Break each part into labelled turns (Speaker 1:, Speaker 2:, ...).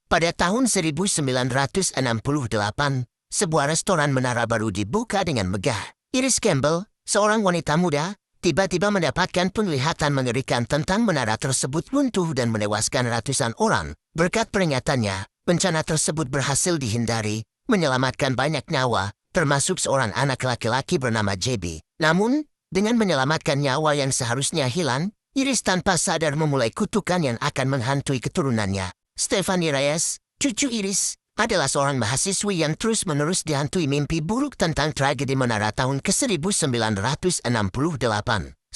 Speaker 1: Pada tahun 1968, sebuah restoran menara baru dibuka dengan megah. Iris Campbell, seorang wanita muda, tiba-tiba mendapatkan penglihatan mengerikan tentang menara tersebut runtuh dan menewaskan ratusan orang. Berkat peringatannya, bencana tersebut berhasil dihindari, menyelamatkan banyak nyawa, termasuk seorang anak laki-laki bernama JB. Namun, dengan menyelamatkan nyawa yang seharusnya hilang, Iris tanpa sadar memulai kutukan yang akan menghantui keturunannya. Stephanie Reyes, cucu Iris, adalah seorang mahasiswi yang terus-menerus dihantui mimpi buruk tentang tragedi menara tahun ke-1968.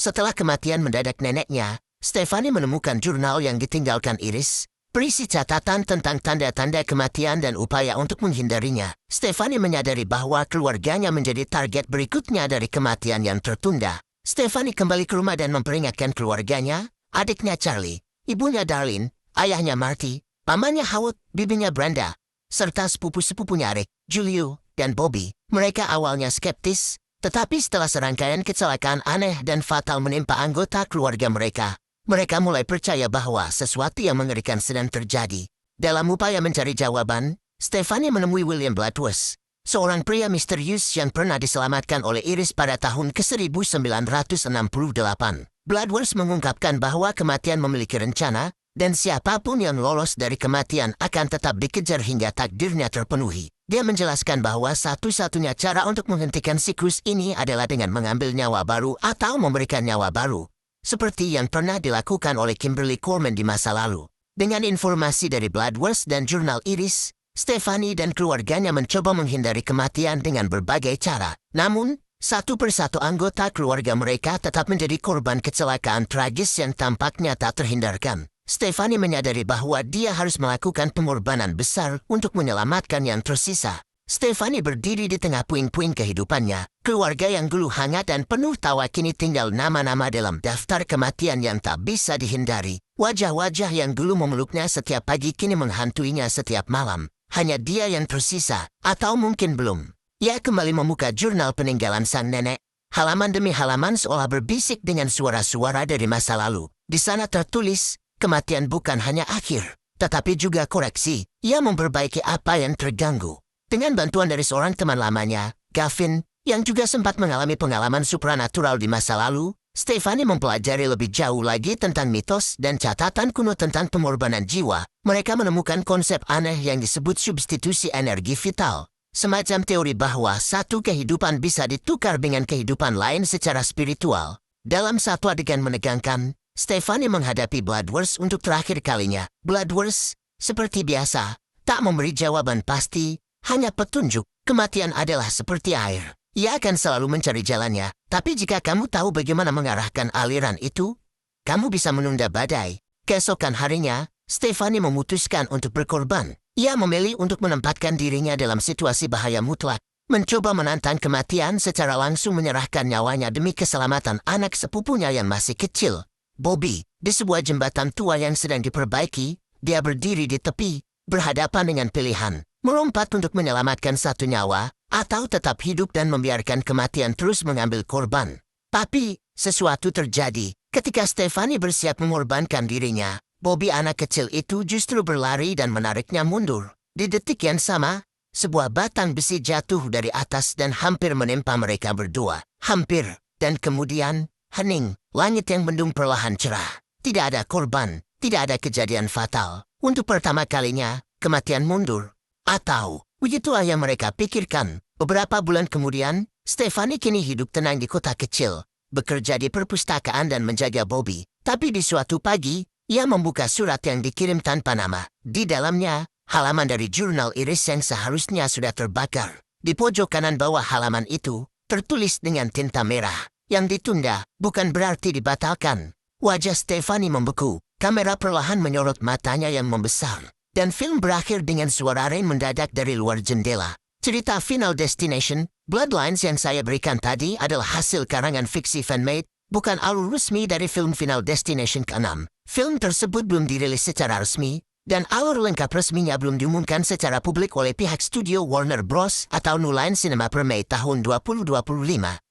Speaker 1: Setelah kematian mendadak neneknya, Stephanie menemukan jurnal yang ditinggalkan Iris, berisi catatan tentang tanda-tanda kematian dan upaya untuk menghindarinya. Stephanie menyadari bahwa keluarganya menjadi target berikutnya dari kematian yang tertunda. Stephanie kembali ke rumah dan memperingatkan keluarganya, adiknya Charlie, ibunya Darlene, ayahnya Marty, pamannya Howard, bibinya Brenda, serta sepupu-sepupunya Rick, Julio, dan Bobby. Mereka awalnya skeptis, tetapi setelah serangkaian kecelakaan aneh dan fatal menimpa anggota keluarga mereka, mereka mulai percaya bahwa sesuatu yang mengerikan sedang terjadi. Dalam upaya mencari jawaban, Stephanie menemui William Bloodworth, seorang pria misterius yang pernah diselamatkan oleh Iris pada tahun ke-1968. Bloodworth mengungkapkan bahwa kematian memiliki rencana, dan siapapun yang lolos dari kematian akan tetap dikejar hingga takdirnya terpenuhi. Dia menjelaskan bahwa satu-satunya cara untuk menghentikan siklus ini adalah dengan mengambil nyawa baru atau memberikan nyawa baru, seperti yang pernah dilakukan oleh Kimberly Coleman di masa lalu. Dengan informasi dari Bloodworth dan jurnal Iris, Stephanie dan keluarganya mencoba menghindari kematian dengan berbagai cara. Namun, satu persatu anggota keluarga mereka tetap menjadi korban kecelakaan tragis yang tampaknya tak terhindarkan. Stephanie menyadari bahwa dia harus melakukan pengorbanan besar untuk menyelamatkan yang tersisa. Stephanie berdiri di tengah puing-puing kehidupannya. Keluarga yang dulu hangat dan penuh tawa kini tinggal nama-nama dalam daftar kematian yang tak bisa dihindari. Wajah-wajah yang dulu memeluknya setiap pagi kini menghantuinya setiap malam. Hanya dia yang tersisa, atau mungkin belum. Ia kembali membuka jurnal peninggalan sang nenek. Halaman demi halaman seolah berbisik dengan suara-suara dari masa lalu. Di sana tertulis, kematian bukan hanya akhir, tetapi juga koreksi. Ia memperbaiki apa yang terganggu. Dengan bantuan dari seorang teman lamanya, Gavin, yang juga sempat mengalami pengalaman supranatural di masa lalu, Stephanie mempelajari lebih jauh lagi tentang mitos dan catatan kuno tentang pengorbanan jiwa. Mereka menemukan konsep aneh yang disebut substitusi energi vital. Semacam teori bahwa satu kehidupan bisa ditukar dengan kehidupan lain secara spiritual. Dalam satu adegan menegangkan, Stephanie menghadapi Bloodworth untuk terakhir kalinya. Bloodworth, seperti biasa, tak memberi jawaban pasti, hanya petunjuk. Kematian adalah seperti air. Ia akan selalu mencari jalannya, tapi jika kamu tahu bagaimana mengarahkan aliran itu, kamu bisa menunda badai. Keesokan harinya, Stephanie memutuskan untuk berkorban. Ia memilih untuk menempatkan dirinya dalam situasi bahaya mutlak, mencoba menantang kematian secara langsung menyerahkan nyawanya demi keselamatan anak sepupunya yang masih kecil. Bobby, di sebuah jembatan tua yang sedang diperbaiki, dia berdiri di tepi, berhadapan dengan pilihan, melompat untuk menyelamatkan satu nyawa, atau tetap hidup dan membiarkan kematian terus mengambil korban. Tapi, sesuatu terjadi. Ketika Stephanie bersiap mengorbankan dirinya, Bobby anak kecil itu justru berlari dan menariknya mundur. Di detik yang sama, sebuah batang besi jatuh dari atas dan hampir menimpa mereka berdua. Hampir, dan kemudian, hening. Langit yang mendung perlahan cerah. Tidak ada korban, tidak ada kejadian fatal. Untuk pertama kalinya, kematian mundur. Atau, begitulah yang mereka pikirkan. Beberapa bulan kemudian, Stephanie kini hidup tenang di kota kecil, bekerja di perpustakaan dan menjaga Bobby. Tapi di suatu pagi, ia membuka surat yang dikirim tanpa nama. Di dalamnya, halaman dari jurnal Iris yang seharusnya sudah terbakar. Di pojok kanan bawah halaman itu, tertulis dengan tinta merah. Yang ditunda bukan berarti dibatalkan. Wajah Stephanie membeku, kamera perlahan menyorot matanya yang membesar, dan film berakhir dengan suara rain mendadak dari luar jendela. Cerita Final Destination, Bloodlines yang saya berikan tadi adalah hasil karangan fiksi fanmade, bukan alur resmi dari film Final Destination ke-6. Film tersebut belum dirilis secara resmi, dan alur lengkap resminya belum diumumkan secara publik oleh pihak studio Warner Bros. Atau New Line Cinema per Mei tahun 2025.